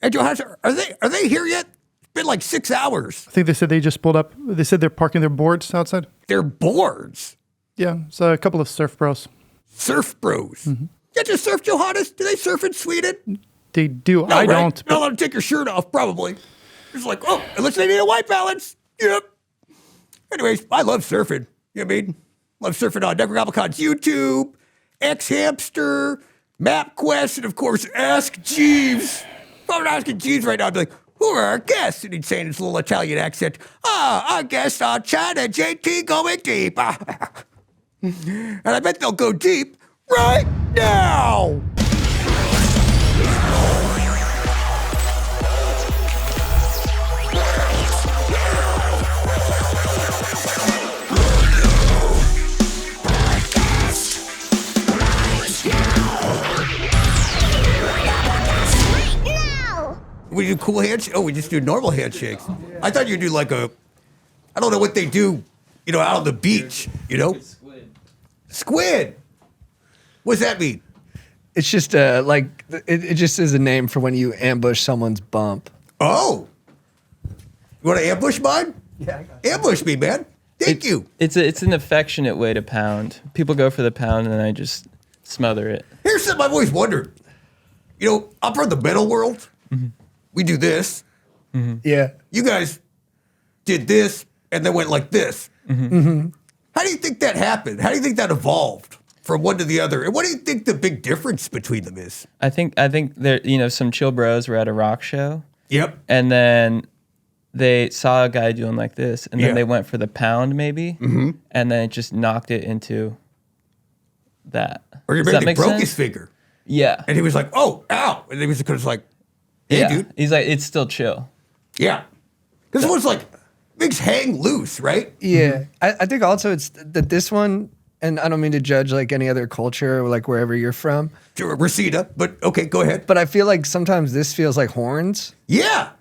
Hey, Johannes, are they here yet? It's been like 6 hours. I think they said they just pulled up. They said they're parking their boards outside. Their boards? Yeah, it's a couple of surf bros. Surf bros? Mm-hmm. Can't you surf, Johannes? Do they surf in Sweden? They do. No, I right? don't. Not allowed to take your shirt off, probably. It's like, oh, unless they need a white balance. Yep. Anyways, I love surfing. You know what I mean? Love surfing on Nekrogoblikon's YouTube, X-Hamster, MapQuest, and of course, Ask Jeeves. If I were asking Jeeves right now, I'd be like, who are our guests? And he'd say in his little Italian accent, our guests are China JT going deep. And I bet they'll go deep right now. We do cool handshakes? Oh, we just do normal handshakes. I thought you'd do like I don't know what they do, out on the beach, Squid. What does that mean? It's just it just is a name for when you ambush someone's bump. Oh. You want to ambush mine? Yeah, I got it. Ambush me, man. Thank you. It's an affectionate way to pound. People go for the pound, and I just smother it. Here's something I've always wondered. I'm from the metal world. Mm-hmm. We do this. Mm-hmm. Yeah. You guys did this and then went like this. Mm-hmm. Mm-hmm. How do you think that happened? How do you think that evolved from one to the other? And what do you think the big difference between them is? I think there, some chill bros were at a rock show. Yep. And then they saw a guy doing like this, and then they went for the pound maybe, mm-hmm. and then it just knocked it into that. Or maybe broke his finger. Yeah. And he was like, oh, ow. And he was just like, hey, dude. He's like, it's still chill. Yeah. Because it was like, things hang loose, right? Yeah. I think also it's that this one, and I don't mean to judge like any other culture or like wherever you're from. Sure, Reseda, but okay, go ahead. But I feel like sometimes this feels like horns. Yeah.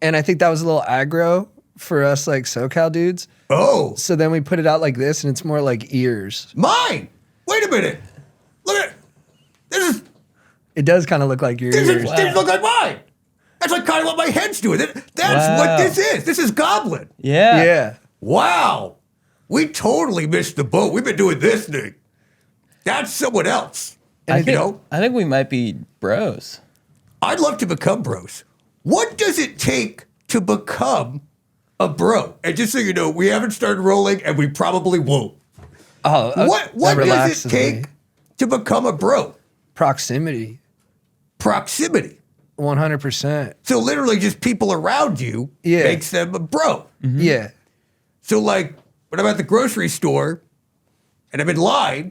And I think that was a little aggro for us like SoCal dudes. Oh. So then we put it out like this and it's more like ears. Mine! Wait a minute. Look at it. It does kind of look like your ears. These look like mine. That's like kind of what my head's doing. That's what this is. This is Goblin. Yeah. Yeah. Wow. We totally missed the boat. We've been doing this thing. That's someone else. I think we might be bros. I'd love to become bros. What does it take to become a bro? And just so you know, we haven't started rolling and we probably won't. Oh, what does it take to become a bro? Proximity. 100%. So literally just people around you makes them a bro. Mm-hmm. Yeah. So like when I'm at the grocery store and I'm in line,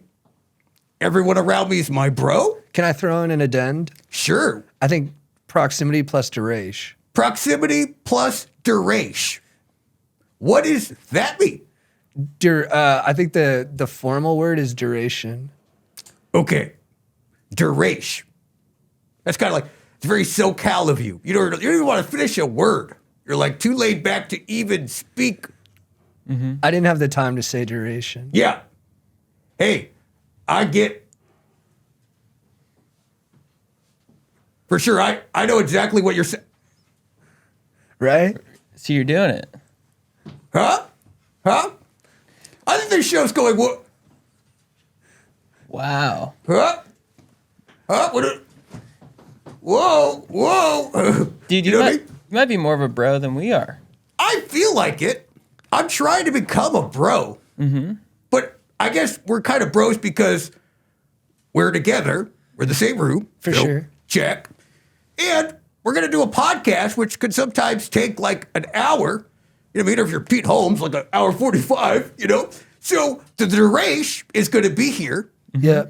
everyone around me is my bro? Can I throw in an addend? Sure. I think proximity plus duration. Proximity plus duration. What does that mean? I think the formal word is duration. Okay. Duration. That's kind of like, it's very SoCal of you. You don't even want to finish a word. You're like too laid back to even speak. Mm-hmm. I didn't have the time to say duration. Yeah. Hey, I get... For sure, I know exactly what you're saying. Right? So you're doing it. Huh? I think this show's going... Wow. Huh? Whoa. Dude, you might be more of a bro than we are. I feel like it. I'm trying to become a bro. Mm-hmm. But I guess we're kind of bros because we're together. We're in the same room. For sure. Check. And we're going to do a podcast, which could sometimes take like an hour. You know what I mean? Or if you're Pete Holmes, like an hour 45, So the duration is going to be here. Yeah.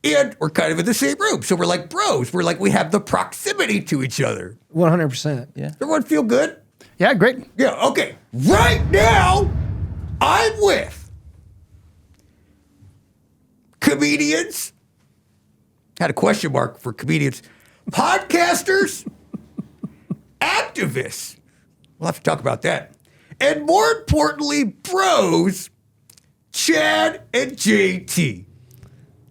And we're kind of in the same room. So we're like bros. We're like, we have the proximity to each other. 100%. Yeah. Does everyone feel good? Yeah, great. Yeah, okay. Right now, I'm with comedians. Had a question mark for comedians. Podcasters. Activists. We'll have to talk about that. And more importantly, bros, Chad and JT.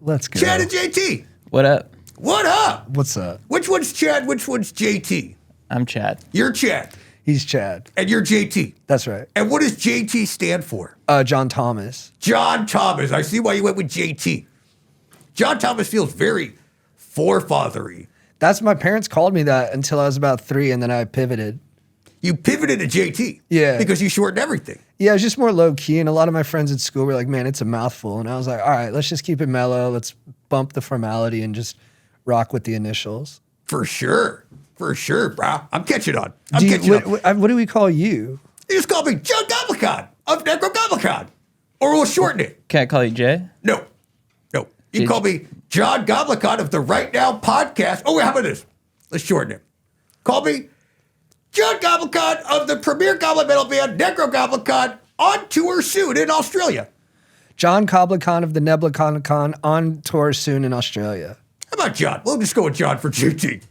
Let's go. Chad and JT. What up? What up? What's up? Which one's Chad? Which one's JT? I'm Chad. You're Chad. He's Chad. And you're JT. That's right. And what does JT stand for? John Thomas. John Thomas. I see why you went with JT. John Thomas feels very forefathery. That's my parents called me that until I was about 3, and then I pivoted. You pivoted to JT. Yeah. Because you shortened everything. Yeah, it was just more low key, and a lot of my friends at school were like, "Man, it's a mouthful," and I was like, "All right, let's just keep it mellow. Let's bump the formality and just rock with the initials." For sure, bro. I'm catching on. What do we call you? You just call me John Goblikon of Nekrogoblikon. Or we'll shorten it. Can I call you Jay? No. You can call me John Goblikon of the Right Now podcast. Oh, wait, how about this? Let's shorten it. Call me John Goblikon of the premier Goblin metal band Nekrogoblikon on tour soon in Australia. John Goblikon of the Neblikon on tour soon in Australia. How about John? We'll just go with John for JT.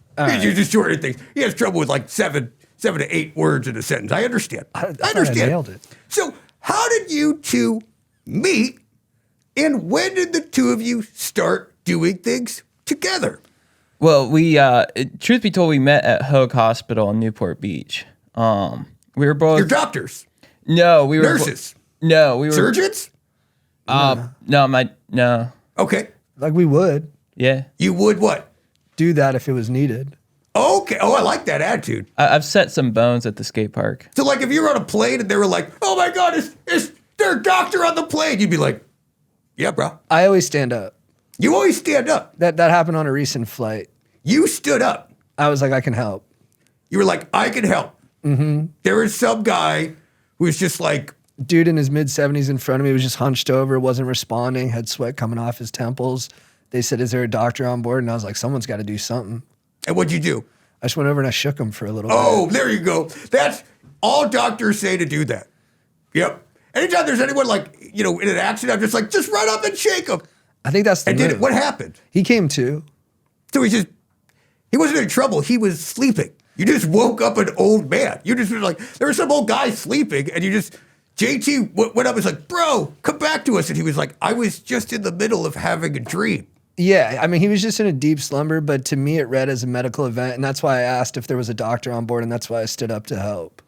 He's just shortening things. He has trouble with like seven to 8 words in a sentence. I understand. I understand. I nailed it. So how did you two meet, and when did the two of you start doing things together? Well, we truth be told, we met at Hoag Hospital in Newport Beach. We were both. You're doctors. No, we were Nurses. No, we were Surgeons. No. Okay. Like we would Yeah, You would what? do that if it was needed. Okay. Oh, I like that attitude. I've set some bones at the skate park. So like if you were on a plane and they were like, oh my God, is there a doctor on the plane? You'd be like, yeah, bro. I always stand up. You always stand up. That happened on a recent flight. You stood up. I was like, I can help. You were like, I can help. Mm-hmm. There was some guy who was just like, Dude in his mid-70s in front of me was just hunched over, wasn't responding, had sweat coming off his temples. They said, is there a doctor on board? And I was like, someone's got to do something. and what'd you do? I just went over and I shook him for a little Oh, bit. there you go. That's all doctors say to do that. Yep. Anytime there's anyone like, in an accident, I'm just like, just run up and shake them. I think that's the And move. what happened? He came to. So he wasn't in trouble. He was sleeping. You just woke up an old man. You just was like, there was some old guy sleeping, and JT went up and was like, bro, come back to us. And he was like, I was just in the middle of having a dream. Yeah, I mean, he was just in a deep slumber, but to me it read as a medical event, and that's why I asked if there was a doctor on board, and that's why I stood up to help.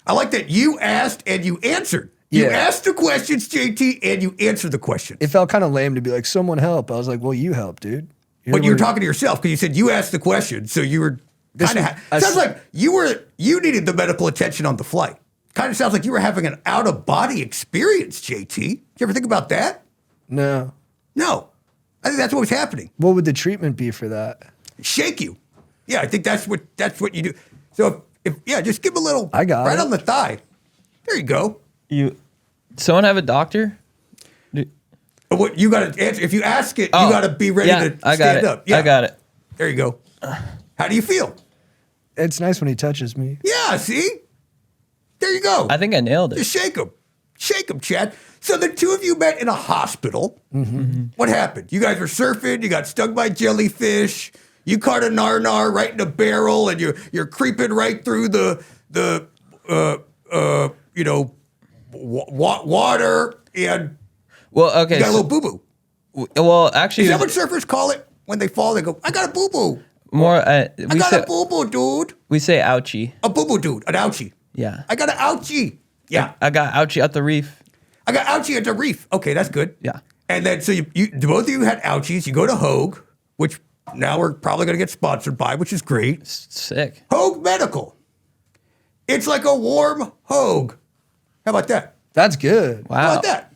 I like that you asked and you answered. You Yeah. asked the questions, JT, and you answered the questions. It felt kind of lame to be like, someone help. I was like, well, you help, dude. But you were talking to yourself because you said you asked the question, so you were kind of. Sounds like you needed the medical attention on the flight. Kind of sounds like you were having an out of body experience, JT. Did you ever think about that? No. No, I think that's what was happening. What would the treatment be for that? Shake you. Yeah, I think that's what you do. So if just give him a little. I got right it. on the thigh. There you go. Someone have a doctor? What you got to answer? If you ask it, you got to be ready to stand up. Yeah, I got it. There you go. How do you feel? It's nice when he touches me. Yeah, see? There you go. I think I nailed it. Just shake him. Shake him, Chad. So the two of you met in a hospital. Mm-hmm. What happened? You guys were surfing. You got stung by jellyfish. You caught a nar right in a barrel, and you're creeping right through the water, and Well, okay. you got a little boo-boo. Well, actually, Is that what surfers call it? When they fall, they go, I got a boo-boo. more. I got a boo-boo, dude. We say ouchie. A boo-boo, dude. An ouchie. Yeah. I got an ouchie. Yeah. I got ouchie at the reef. I got ouchie at the reef. Okay, that's good. Yeah. And then, so you both of you had ouchies. You go to Hoag, which now we're probably going to get sponsored by, which is great. Sick. Hoag Medical. It's like a warm Hoag. How about that? That's good. Wow. How about that?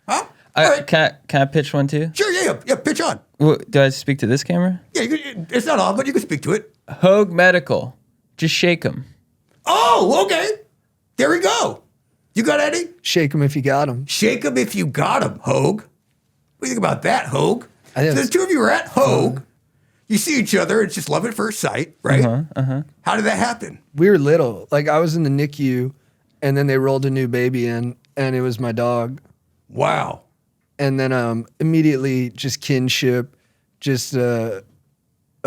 Huh? All right. Can I pitch one too? Sure, yeah, pitch on. Do I speak to this camera? Yeah, it's not on, but you can speak to it. Hoag Medical. Just shake them. Oh, okay. There we go. You got any? Shake him if you got him. Shake them if you got them, Hoag. What do you think about that, Hoag? I think So the it's two of you are at Hoag. You see each other. It's just love at first sight, right? How did that happen? We were little. Like I was in the NICU, and then they rolled a new baby in, and it was my dog. Wow. And then immediately just kinship, just a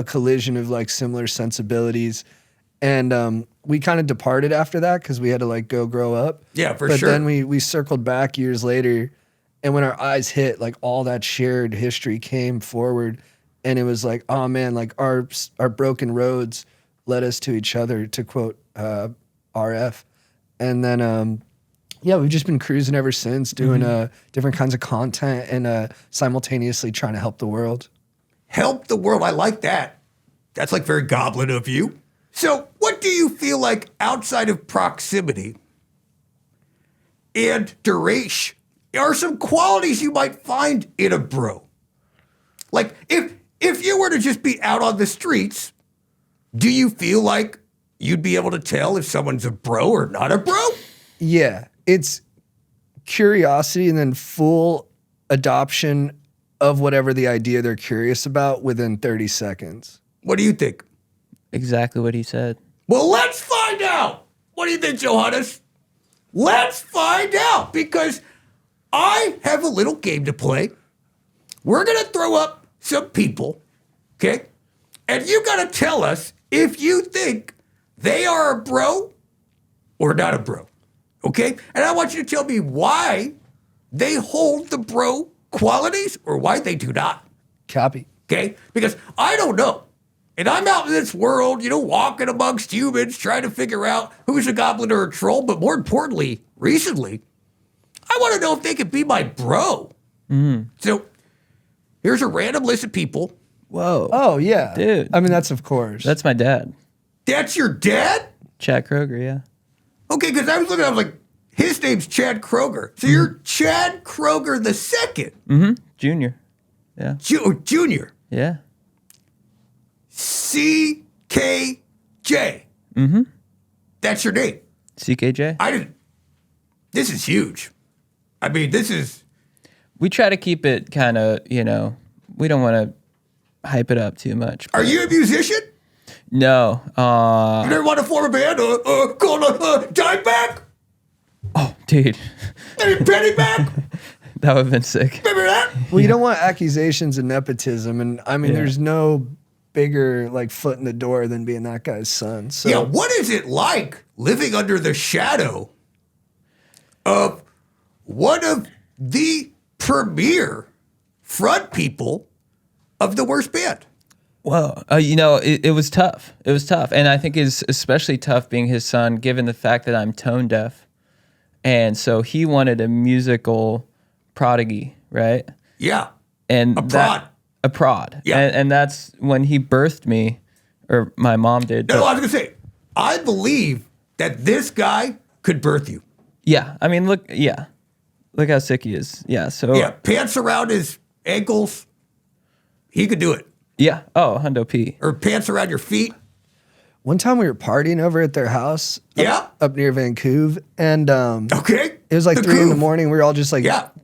collision of like similar sensibilities. And we kind of departed after that because we had to like go grow up. Yeah, for but sure. But then we circled back years later, and when our eyes hit, like all that shared history came forward, and it was like, oh man, like our broken roads led us to each other, to quote RF. And then, we've just been cruising ever since, doing different kinds of content and simultaneously trying to help the world. Help the world. I like that. That's like very Goblin of you. So what do you feel like outside of proximity and duration are some qualities you might find in a bro? Like if you were to just be out on the streets, do you feel like you'd be able to tell if someone's a bro or not a bro? Yeah, it's curiosity and then full adoption of whatever the idea they're curious about within 30 seconds. What do you think? Exactly what he said. Well, let's find out. What do you think, Johannes? Let's find out, because I have a little game to play. We're going to throw up some people, okay? And you got to tell us if you think they are a bro or not a bro, okay? And I want you to tell me why they hold the bro qualities or why they do not. Copy. Okay? Because I don't know. And I'm out in this world, walking amongst humans, trying to figure out who's a goblin or a troll. But more importantly, recently, I want to know if they could be my bro. So here's a random list of people. Whoa. Oh, yeah. Dude. I mean, that's of course. That's my dad. That's your dad? Chad Kroger, yeah. Okay, because I was looking, I was like, his name's Chad Kroger. So you're Chad Kroger the second. Junior. Yeah. Junior. Yeah. CKJ. That's your name. CKJ? This is huge. I mean, this is. We try to keep it kind of, we don't want to hype it up too much. Are you a musician? No. You never want to form a band called Dimebag? Oh, dude. Maybe Pennyback? That would have been sick. Remember that? Well, you don't want accusations of nepotism. And I mean, there's no bigger foot in the door than being that guy's son. So Yeah, what is it like living under the shadow of one of the premier front people of the worst band? Well, it was tough. It was tough. And I think it's especially tough being his son, given the fact that I'm tone deaf. And so he wanted a musical prodigy, right? Yeah. And A prod. A prod. Yeah. And that's when he birthed me, or my mom did. No, I was going to say, I believe that this guy could birth you. Yeah. I mean, look how sick he is. Yeah. So. Yeah, pants around his ankles. He could do it. Yeah. Oh, Hundo P. Or pants around your feet. one time we were partying over at their house up near Vancouver. And okay. It was like The 3 Couve. a.m. We were all just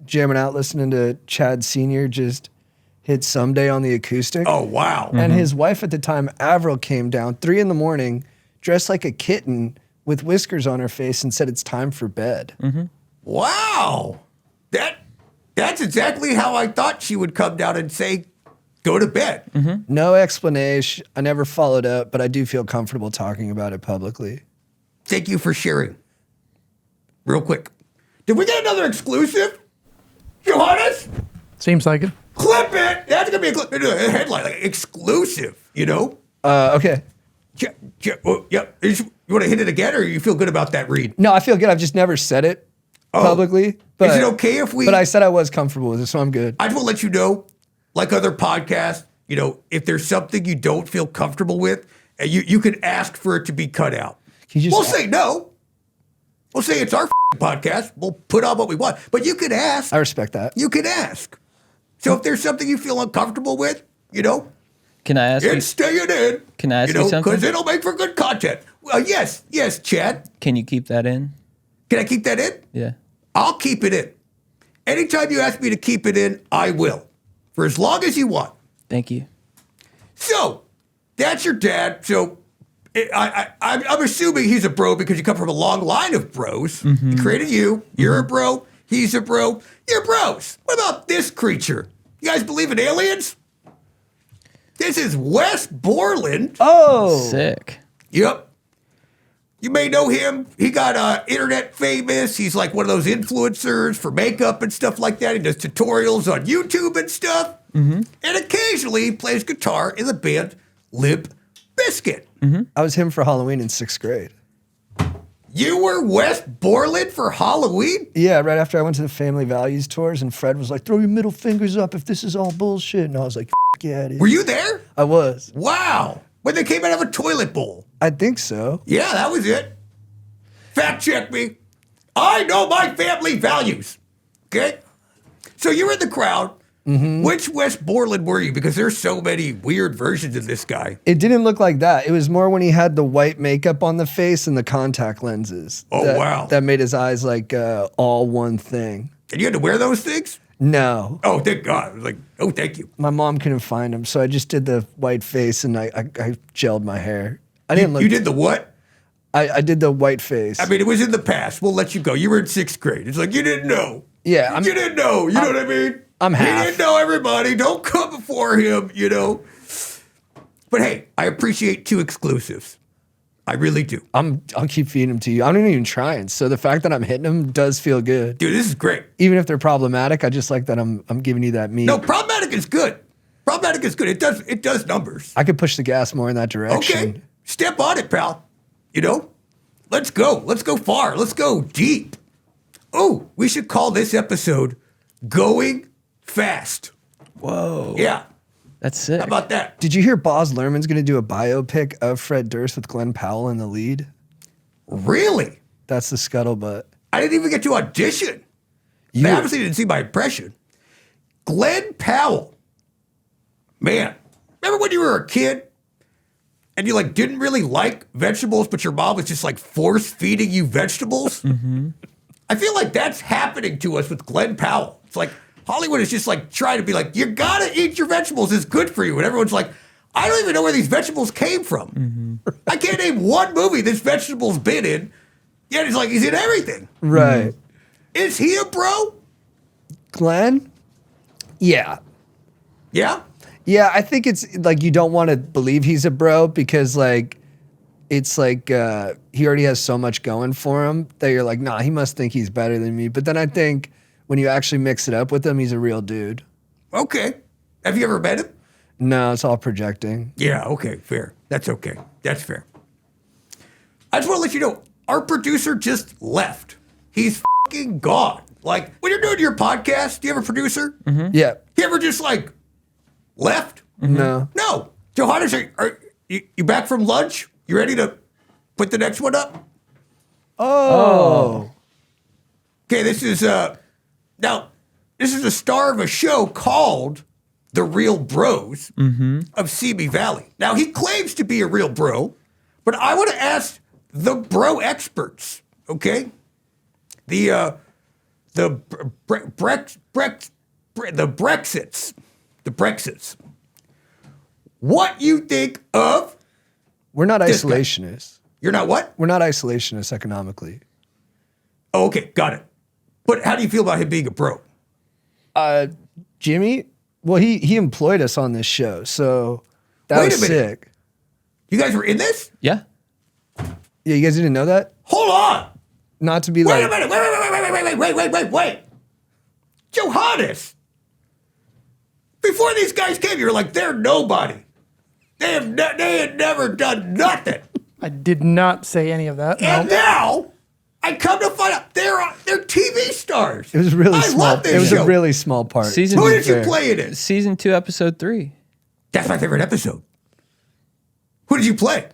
jamming out, listening to Chad Sr. just hit Someday on the acoustic. Oh, wow. And his wife at the time, Avril, came down 3 a.m, dressed like a kitten with whiskers on her face and said, "It's time for bed." Wow. That's exactly how I thought she would come down and say, go to bed. No explanation. I never followed up, but I do feel comfortable talking about it publicly. Thank you for sharing. Real quick. Did we get another exclusive? Johannes? Seems like it. Clip it. That's going to be a headline, like exclusive, Okay. You want to hit it again, or you feel good about that read? No, I feel good. I've just never said it publicly. But, is it okay if we... But I said I was comfortable with it, so I'm good. I just want to let you know, like other podcasts, if there's something you don't feel comfortable with, you can ask for it to be cut out. We'll say no. We'll say it's our podcast. We'll put on what we want. But you can ask. I respect that. You can ask. So if there's something you feel uncomfortable with, Can I ask it's staying in. Can I ask you something? Because it'll make for good content. Yes, Chad. Can you keep that in? Can I keep that in? Yeah. I'll keep it in. Anytime you ask me to keep it in, I will. For as long as you want. Thank you. So, that's your dad. So, I'm assuming he's a bro because you come from a long line of bros. He created you. You're a bro. He's a bro. You're bros. What about this creature? You guys believe in aliens? This is Wes Borland. Oh. Sick. Yep. You may know him. He got internet famous. He's like one of those influencers for makeup and stuff like that. He does tutorials on YouTube and stuff. And occasionally he plays guitar in the band Limp Bizkit. I was him for Halloween in 6th grade. You were West Borland for Halloween? Yeah, right after I went to the family values tours, and Fred was like, "Throw your middle fingers up if this is all bullshit." And I was like, "Yeah, it is." Were you there? I was. Wow. When they came out of a toilet bowl. I think so. Yeah, that was it. Fact check me. I know my family values. Okay? So you were in the crowd. Which West Borland were you? Because there's so many weird versions of this guy. It didn't look like that. It was more when he had the white makeup on the face and the contact lenses. Oh, wow. That made his eyes like all one thing. And you had to wear those things? No. Oh, thank God. I was like, oh, thank you. My mom couldn't find him, so I just did the white face and I gelled my hair. I didn't look. You did the what? I did the white face. I mean, it was in the past. We'll let you go. You were in 6th grade. It's like, you didn't know. Yeah, you didn't know. You know what I mean? I'm half. He didn't know everybody. Don't come before him, you know. But hey, I appreciate 2 exclusives. I really do. I'll keep feeding them to you. I'm not even trying. So the fact that I'm hitting them does feel good. Dude, this is great. Even if they're problematic, I just like that I'm giving you that meat. No, problematic is good. Problematic is good. It does numbers. I could push the gas more in that direction. Okay. Step on it, pal. You know? Let's go. Let's go far. Let's go deep. Oh, we should call this episode Going Fast. Whoa. Yeah. That's sick. How about that? Did you hear Boz Lerman's going to do a biopic of Fred Durst with Glenn Powell in the lead? Really? That's the scuttlebutt. I didn't even get to audition. They obviously didn't see my impression. Glenn Powell. Man, remember when you were a kid and you like didn't really like vegetables, but your mom was just like force feeding you vegetables? I feel like that's happening to us with Glenn Powell. It's like Hollywood is just like trying to be like, you gotta eat your vegetables, it's good for you. And everyone's like, I don't even know where these vegetables came from. I can't name one movie this vegetable's been in. Yet it's like, he's in everything. Right. Is he a bro? Glenn? Yeah. Yeah? Yeah, I think it's like you don't want to believe he's a bro because like it's like he already has so much going for him that you're like, nah, he must think he's better than me. But then I think when you actually mix it up with him, he's a real dude. Okay. Have you ever met him? No, it's all projecting. Yeah, okay, fair. That's okay. That's fair. I just want to let you know, our producer just left. He's fucking gone. Like, when you're doing your podcast, do you have a producer? Yeah. He ever just like left? No. No. Johannes, are you back from lunch? You ready to put the next one up? Oh. Okay, this is now this is a star of a show called The Real Bros of Simi Valley. Now he claims to be a real bro, but I want to ask the bro experts, okay? The Brexits. What you think of? We're not This guy. isolationists. You're not what? We're not isolationists economically. Oh, okay, got it. But how do you feel about him being a bro? Jimmy, well, he employed us on this show, so that Wait was a minute. sick. You guys were in this? Yeah. Yeah, you guys didn't know that? Hold on. Not to be Wait like, a minute. Wait. Johannes. Before these guys came, you were like, they're nobody. They had never done nothing. I did not say any of that. And No. now I come to find out they're TV stars. it was really I small. love this It was show. a really small part. Season- to Who be did you fair. play it in? Season 2, episode 3. That's my favorite episode. Who did you play?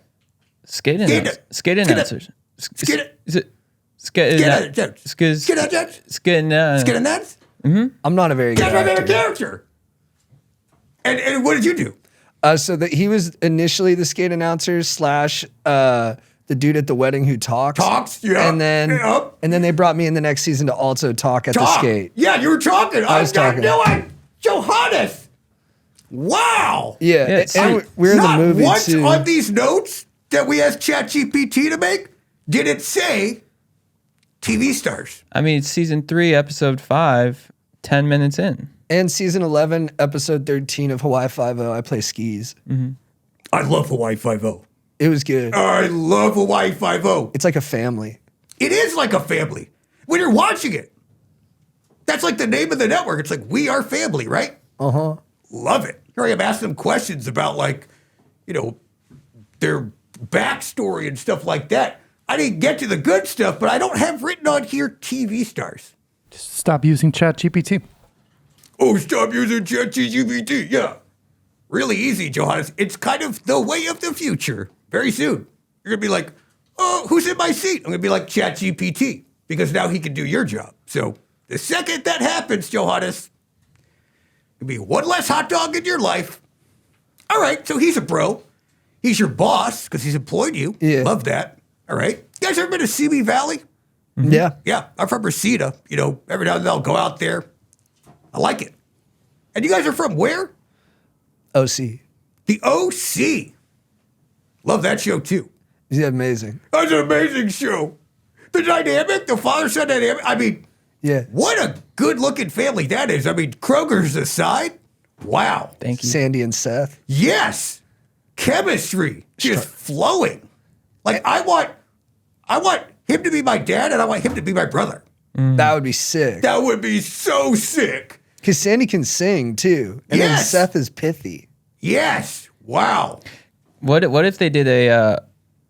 Skate Skate- announcers. Skate skate- announcers. skate- Is it? Skate Skate- Skin and Nuts? I'm not a very good That's my favorite actor. character. And what did you do? So that he was initially the skate announcer slash the dude at the wedding who talks. Yeah. And then Yep. and then they brought me in the next season to also talk at the skate. Yeah, you were talking. I was talking. Johannes. Wow. Yeah. Yeah, and we're in the Not movie once too. on these notes that we asked ChatGPT to make did it say TV stars. I mean, it's season 3, episode 5, 10 minutes in. And season 11, episode 13 of Hawaii Five-0, I play skis. I love Hawaii Five-0. It was good. I love Hawaii Five-0. It's like a family. It is like a family. When you're watching it, that's like the name of the network. It's like, we are family, right? Uh-huh. Love it. Here I am asking them questions about like, you know, their backstory and stuff like that. I didn't get to the good stuff, but I don't have written on here TV stars. Just stop using ChatGPT. Oh, stop using ChatGPT. Yeah. Really easy, Johannes. It's kind of the way of the future. Very soon. You're going to be like, oh, who's in my seat? I'm going to be like ChatGPT because now he can do your job. So the second that happens, Johannes, it'll be one less hot dog in your life. All right, so he's a bro. He's your boss because he's employed you. Yeah. Love that. All right. You guys ever been to Simi Valley? Yeah. Yeah, I'm from Reseda. You know, every now and then I'll go out there. I like it. And you guys are from where? OC. The OC. Love that show too. Yeah, amazing. That's an amazing show. The dynamic, the father-son dynamic. I mean, Yeah. what a good-looking family that is. I mean, Kroger's aside. Wow. Thank you. Sandy and Seth. Yes. Chemistry just flowing. Like I want him to be my dad and I want him to be my brother. That would be sick. That would be so sick. Because Sandy can sing too. And then Yes. Seth is pithy. Yes. Wow. What if they did a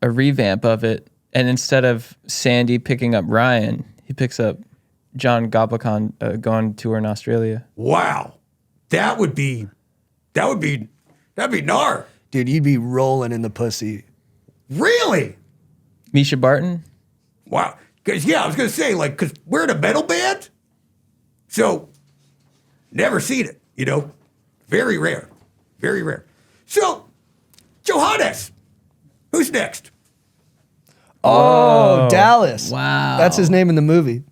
revamp of it, and instead of Sandy picking up Ryan, he picks up John Goblikon going on tour in Australia? Wow. That'd be gnar. Dude, you'd be rolling in the pussy. Really? Misha Barton? Wow. Because, yeah, I was going to say, like, because we're in a metal band. So, never seen it, you know? Very rare. Very rare. So, Johannes, who's next? Oh, Dallas. Wow. That's his name in the movie.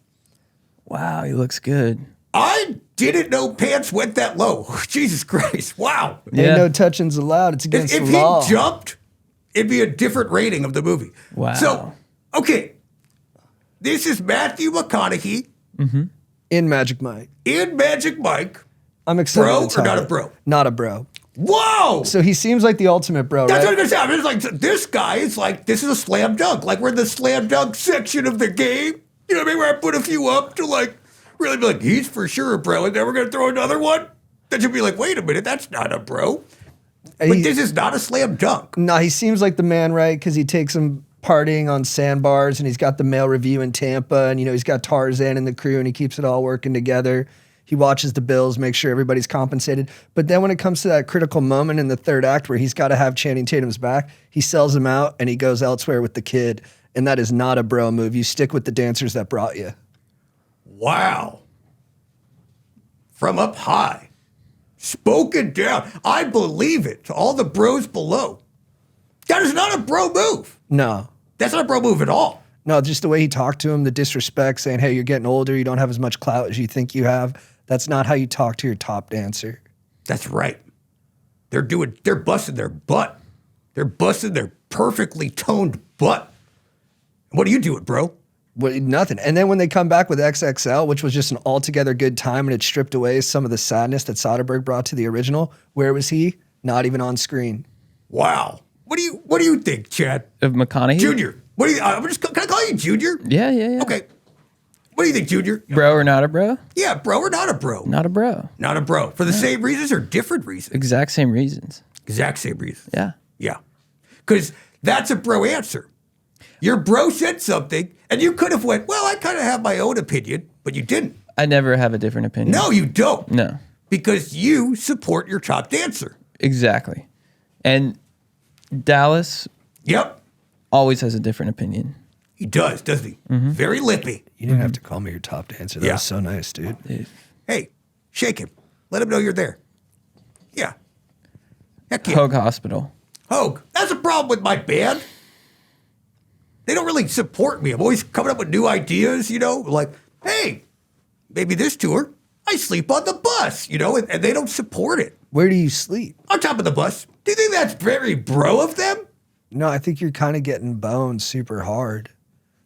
Wow, he looks good. I didn't know pants went that low. Jesus Christ. Wow. Yeah. Ain't no touchings allowed. It's against If the law. he jumped, it'd be a different rating of the movie. Wow. So, okay. This is Matthew McConaughey In Magic Mike. in Magic Mike. I'm excited. Bro to or talk not a about- bro? Not a bro. Whoa! So he seems like the ultimate bro, That's what right? I'm gonna say. I'm just like, this guy is like, this is a slam dunk. Like, we're in the slam dunk section of the game. You know what I mean? Where I put a few up to like, really be like, he's for sure a bro. And then we're gonna throw another one that you'll be like, wait a minute, that's not a bro. But He- this is not a slam dunk. Nah, he seems like the man, right? Because he takes him partying on sandbars, and he's got the male review in Tampa, and he's got Tarzan and the crew, and he keeps it all working together. He watches the bills, makes sure everybody's compensated. But then when it comes to that critical moment in the third act where he's got to have Channing Tatum's back, he sells him out and he goes elsewhere with the kid. And that is not a bro move. You stick with the dancers that brought you. Wow. From up high. Spoken down. I believe it to all the bros below. That is not a bro move. No. That's not a bro move at all. No, just the way he talked to him, the disrespect, saying, hey, you're getting older, you don't have as much clout as you think you have. That's not how you talk to your top dancer. That's right. They're busting their butt. They're busting their perfectly toned butt. What are you doing, bro? Well, nothing. And then when they come back with XXL, which was just an altogether good time and it stripped away some of the sadness that Soderbergh brought to the original, where was he? Not even on screen. Wow. What do you think, Chad? Of McConaughey? Junior. What do you can I call you Junior? Yeah. Okay. What do you think, Junior? Bro or not a bro? Yeah, bro or not a bro? Not a bro. Not a bro. For the same reasons or different reasons? Exact same reasons. Exact same reasons. Yeah. Yeah. Because that's a bro answer. Your bro said something, and you could have went, well, I kind of have my own opinion, but you didn't. I never have a different opinion. No, you don't. No. Because you support your top dancer. Exactly. And Dallas Yep. always has a different opinion. He does, doesn't he? Very lippy. You didn't have to call me your top dancer. That Yeah. was so nice, dude. Hey, shake him. Let him know you're there. Yeah. Heck yeah. Hogue Hospital. Hogue. That's a problem with my band. They don't really support me. I'm always coming up with new ideas, like, hey, maybe this tour, I sleep on the bus, and they don't support it. Where do you sleep? On top of the bus. Do you think that's very bro of them? No, I think you're kind of getting boned super hard.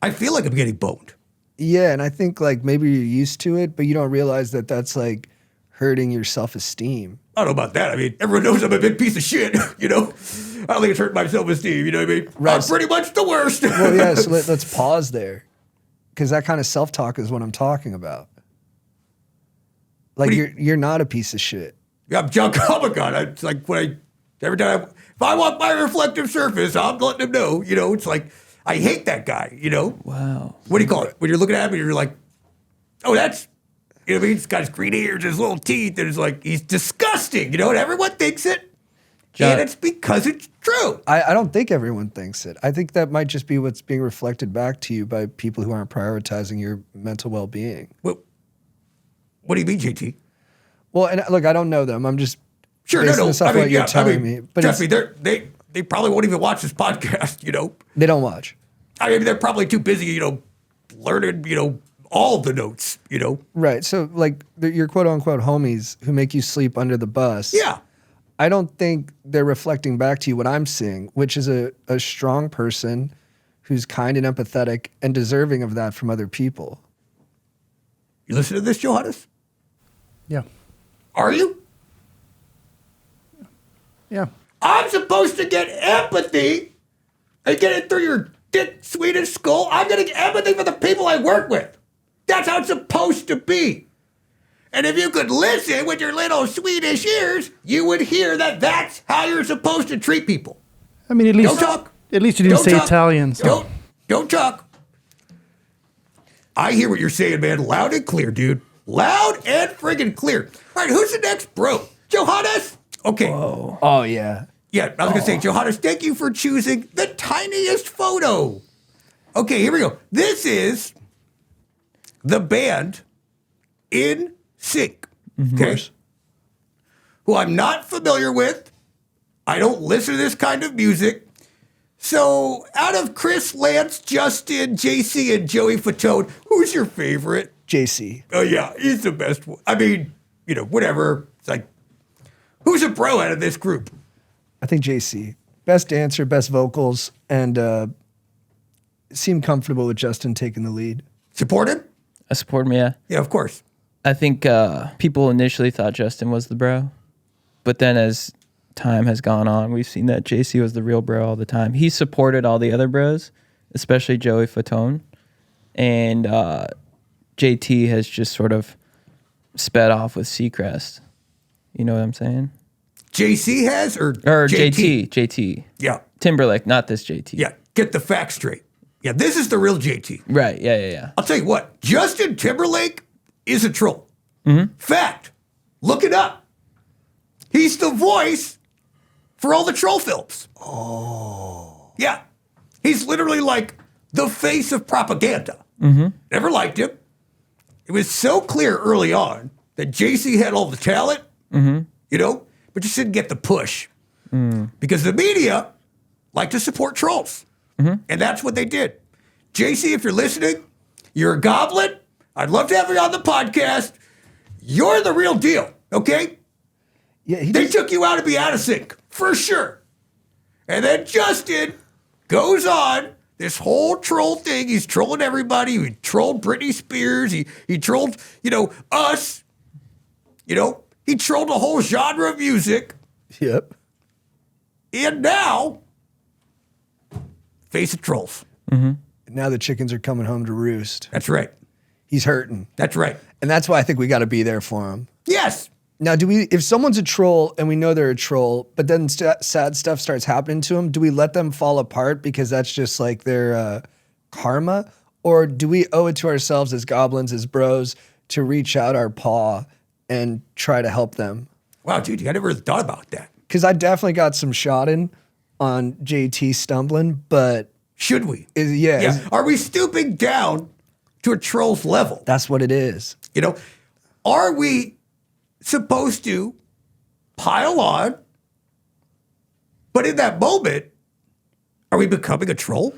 I feel like I'm getting boned. Yeah, and I think like maybe you're used to it, but you don't realize that that's like hurting your self-esteem. I don't know about that. I mean, everyone knows I'm a big piece of shit, I don't think it's hurt my self-esteem, you know what I mean? Right. I'm pretty much the worst. Well, yeah, so let's pause there. Because that kind of self-talk is what I'm talking about. Like What do you're not a piece of shit. Yeah, I'm John Goblikon. It's like every time If I want my reflective surface, I'm letting him know. You know, it's like, I hate that guy, you know? Wow. What do you call it? When you're looking at him and you're like, oh, that's, you know what I mean? He's got his green ears, his little teeth, and it's like, he's disgusting, you know? And everyone thinks it. John- And it's because it's true. I don't think everyone thinks it. I think that might just be what's being reflected back to you by people who aren't prioritizing your mental well-being. What do you mean, JT? Well, and look, I don't know them. I'm just Sure, basing no. this off what you're telling me. But trust me, they probably won't even watch this podcast, you know? they don't watch. I mean, they're probably too busy, you know, learning, you know, all the notes, you know? Right. So, like, your quote-unquote homies who make you sleep under the bus. Yeah. I don't think they're reflecting back to you what I'm seeing, which is a strong person who's kind and empathetic and deserving of that from other people. You listen to this, Johannes? Yeah. Are you? Yeah. I'm supposed to get empathy and get it through your dick Swedish skull. I'm getting empathy for the people I work with. That's how it's supposed to be. And if you could listen with your little Swedish ears, you would hear that that's how you're supposed to treat people. I mean, at least Don't talk. At least you didn't Don't say talk. Italian. So. Don't talk. I hear what you're saying, man. Loud and clear, dude. Loud and friggin' clear. All right, who's the next bro? Johannes? Okay. Oh, yeah. Yeah, I was going to say, Johannes, thank you for choosing the tiniest photo. Okay, here we go. This is the band In Sync. Okay. Who I'm not familiar with. I don't listen to this kind of music. So, out of Chris, Lance, Justin, JC, and Joey Fatone, who's your favorite? JC. Oh, yeah, he's the best one. I mean, you know, whatever. It's like, who's a pro out of this group? I think JC. Best dancer, best vocals, and seemed comfortable with Justin taking the lead. Support him? I support him, yeah. Yeah, of course. I think people initially thought Justin was the bro, but then as time has gone on, we've seen that JC was the real bro all the time. He supported all the other bros, especially Joey Fatone, and JT has just sort of sped off with Seacrest. You know what I'm saying? JC has or JT. Yeah. Timberlake, not this JT. Yeah. Get the facts straight. Yeah, this is the real JT. Right. Yeah. I'll tell you what, Justin Timberlake is a troll. Fact. Look it up. He's the voice for all the troll films. Oh. Yeah. He's literally like the face of propaganda. Never liked him. It was so clear early on that JC had all the talent, you know, but just didn't get the push. Because the media like to support trolls. And that's what they did. JC, if you're listening, you're a goblin. I'd love to have you on the podcast. You're the real deal, okay? Yeah, They took you out to be out of sync, for sure. And then Justin goes on this whole troll thing. He's trolling everybody. He trolled Britney Spears. He trolled, you know, us. You know, he trolled a whole genre of music. Yep. And now, face of trolls. Now the chickens are coming home to roost. That's right. He's hurting. That's right. And that's why I think we got to be there for him. Yes. Now, if someone's a troll and we know they're a troll, but then sad stuff starts happening to them, do we let them fall apart because that's just like their karma? Or do we owe it to ourselves as goblins, as bros, to reach out our paw and try to help them? Wow, dude, I never really thought about that. Because I definitely got some shot in on JT stumbling, but Should we? yeah, Are we stooping down to a troll's level? that's what it is. You know, are we supposed to pile on? But in that moment, are we becoming a troll?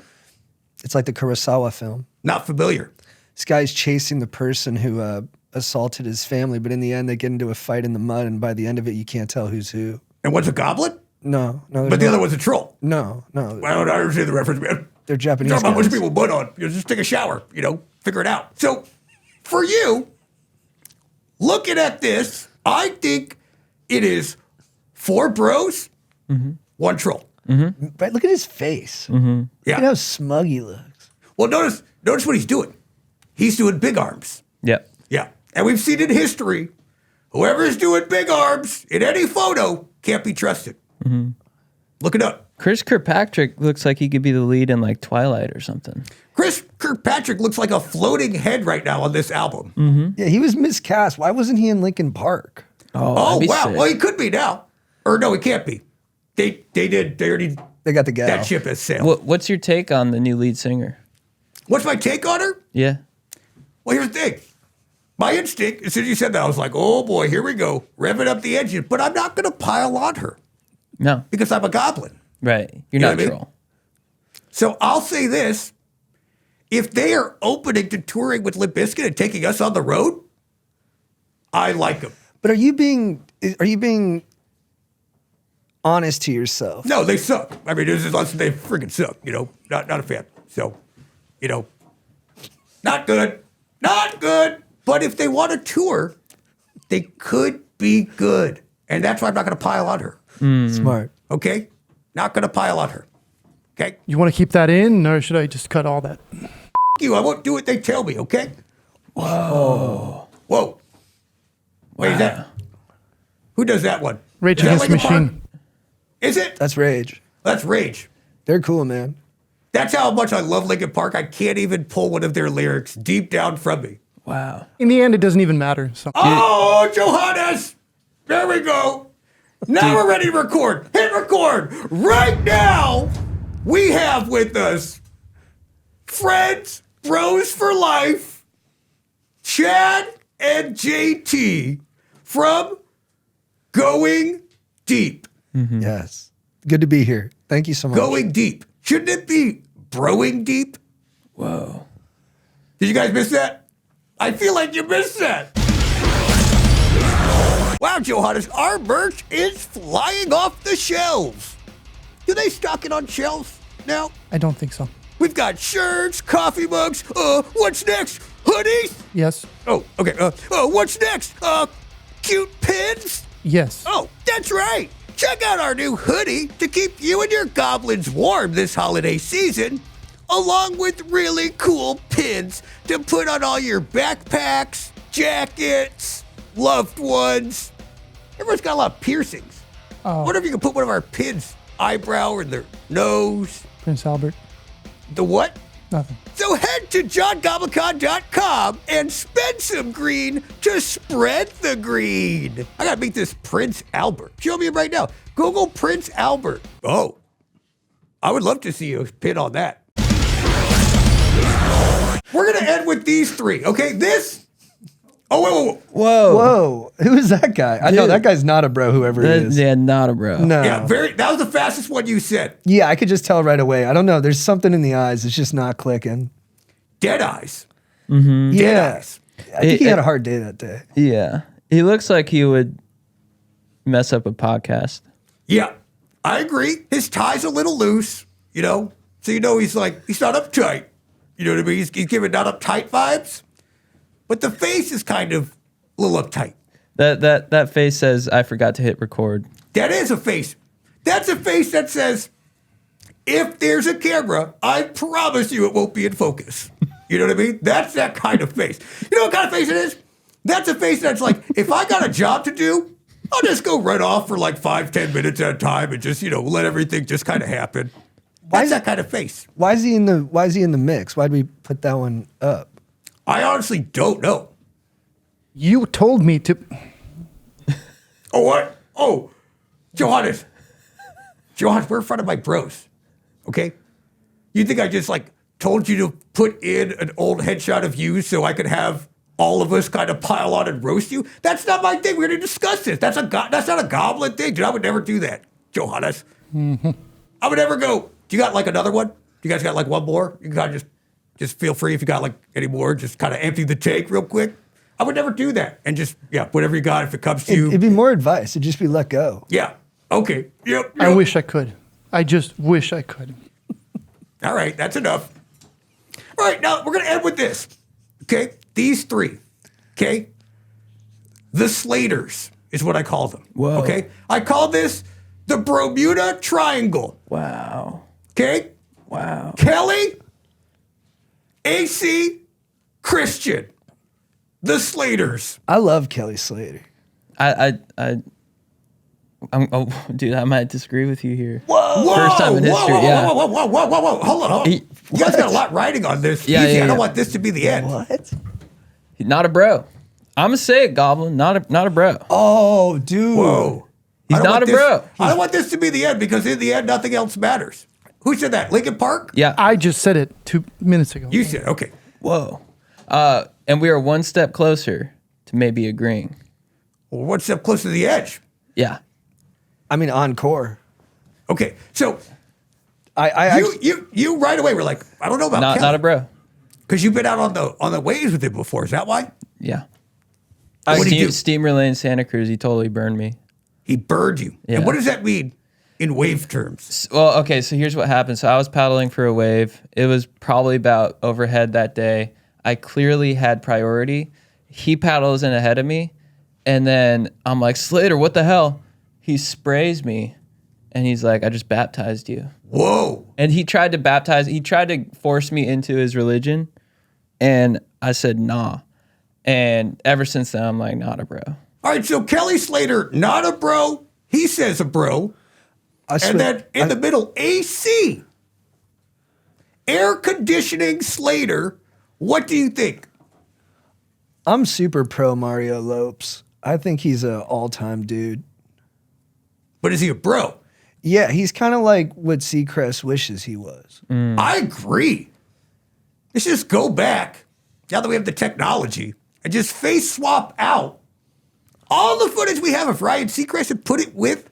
It's like the Kurosawa film. Not familiar. This guy's chasing the person who assaulted his family, but in the end, they get into a fight in the mud, and by the end of it, you can't tell who's who. And one's a goblin, No. but the other one's a troll. No. I don't understand the reference, man. They're Japanese Talking about guys. much people put on. You know, just take a shower, you know, figure it out. So for you, looking at this, I think it is 4 bros, 1 troll. But look at his face. Look at how smug he looks. Well, notice what he's doing. He's doing big arms. Yep. Yeah. And we've seen in history, whoever's doing big arms in any photo can't be trusted. Look it up. Chris Kirkpatrick looks like he could be the lead in like Twilight or something. Chris Kirkpatrick looks like a floating head right now on this album. Yeah, he was miscast. Why wasn't he in Linkin Park? Oh, that'd be wow. sick. Well, he could be now. Or no, he can't be. They already, They got the gal. that ship has sailed. What's your take on the new lead singer? What's my take on her? Yeah. Well, here's the thing. My instinct, as soon as you said that, I was like, oh boy, here we go. Revving up the engine. But I'm not going to pile on her No. because I'm a goblin. Right. You're know not what I mean? troll. So I'll say this. If they are opening to touring with Limp Bizkit and taking us on the road, I like them. But are you being honest to yourself? No, they suck. I mean, this is less they freaking suck. Not a fan. So, not good. Not good. But if they want to tour, they could be good. And that's why I'm not going to pile on her. Smart. Okay? Not going to pile on her. Okay? You want to keep that in, or should I just cut all that? You, I won't do what they tell me, okay? Whoa. Wait, is that? Who does that one? Rage Is that Against the Linkin Park? Machine. Is it? That's Rage. That's Rage. They're cool, man. That's how much I love Linkin Park. I can't even pull one of their lyrics deep down from me. Wow. In the end, it doesn't even matter. So. Oh, Johannes! There we go. Now we're ready to record. Hit record. Right now, we have with us friends, bros for life, Chad and JT from Going Deep. Yes. Good to be here. Thank you so much. Going Deep. Shouldn't it be Broing Deep? Whoa. Did you guys miss that? I feel like you missed that. Wow, Johannes, our merch is flying off the shelves. Do they stock it on shelves now? I don't think so. We've got shirts, coffee mugs. What's next? Hoodies? Yes. Oh, okay. What's next? Cute pins? Yes. Oh, that's right. Check out our new hoodie to keep you and your goblins warm this holiday season, along with really cool pins to put on all your backpacks, jackets, loved ones. Everyone's got a lot of piercings. I wonder if you can put one of our pins, eyebrow or their nose. Prince Albert. The what? Nothing. So head to johngoblikon.com and spend some green to spread the green. I gotta meet this Prince Albert. Show me him right now. Google Prince Albert. Oh, I would love to see a pin on that. We're gonna end with these three, okay? This. Oh, wait. Whoa. Whoa. Who is that guy? I know Dude. that guy's not a bro, whoever he is. Yeah, not a bro. No. Yeah, that was the fastest one you said. Yeah, I could just tell right away. I don't know. There's something in the eyes. It's just not clicking. Dead eyes. Yeah. Dead eyes. I think he had a hard day that day. Yeah. He looks like he would mess up a podcast. Yeah, I agree. His tie's a little loose, so he's not uptight. You know what I mean? He's giving not uptight vibes, but the face is kind of a little uptight. That face says, I forgot to hit record. That is a face. That's a face that says, if there's a camera, I promise you it won't be in focus. You know what I mean? That's that kind of face. You know what kind of face it is? That's a face that's like, if I got a job to do, I'll just go right off for like 5-10 minutes at a time and just, let everything just kind of happen. That's that kind of face. Why is he in the mix? Why'd we put that one up? I honestly don't know. You told me to. Oh, what? Oh, Johannes, we're in front of my bros, okay? You think I just told you to put in an old headshot of you so I could have all of us kind of pile on and roast you? That's not my thing. We're going to discuss this. That's not a goblin thing, dude. I would never do that, Johannes. I would never go, do you got another one? You guys got one more? You can kind of just feel free if you got any more, just kind of empty the tank real quick. I would never do that. And just, whatever you got, if it comes to you. It'd be more advice. It'd just be let go. Yeah. Okay. Yep. I wish I could. I just wish I could. All right. That's enough. All right. Now we're going to end with this. Okay. These three. Okay. The Slaters is what I call them. Whoa. Okay. I call this the Bermuda Triangle. Wow. Okay. Wow. Kelly, AC, Christian. The Slaters. I love Kelly Slater. I Oh, dude, I might disagree with you here. Whoa! First time in history, whoa, yeah. Whoa. Hold on. You guys got a lot riding on this. Yeah, Easy. yeah, I don't yeah. want this to be the end. What? Not a bro. I'm gonna say it, Goblin. Not a bro. Oh, dude. Whoa. He's I don't not want a this- bro. I don't want this to be the end because in the end, nothing else matters. Who said that? Lincoln Park? Yeah. I just said it 2 minutes ago. You said, okay. Whoa. And we are one step closer to maybe agreeing. Well, one step closer to the edge. Yeah. I mean, encore. Okay. So I you right away were like, I don't know about Not a bro. because you've been out on the waves with him before. Is that why? Yeah. What did he do? Steam relay in Santa Cruz. He totally burned me. He burned you. Yeah. And what does that mean in wave terms? Well, okay, so here's what happened. So I was paddling for a wave. It was probably about overhead that day. I clearly had priority. He paddles in ahead of me, and then I'm like, Slater, what the hell? He sprays me, and he's like, I just baptized you. Whoa. And he tried to force me into his religion, and I said, nah. And ever since then, I'm like, not a bro. All right. So Kelly Slater, not a bro. He says a bro. And then in the middle, AC. Air conditioning Slater. What do you think? I'm super pro Mario Lopes. I think he's an all-time dude. But is he a bro? Yeah, he's kind of like what Seacrest wishes he was. I agree. Let's just go back, now that we have the technology, and just face swap out all the footage we have of Ryan Seacrest and put it with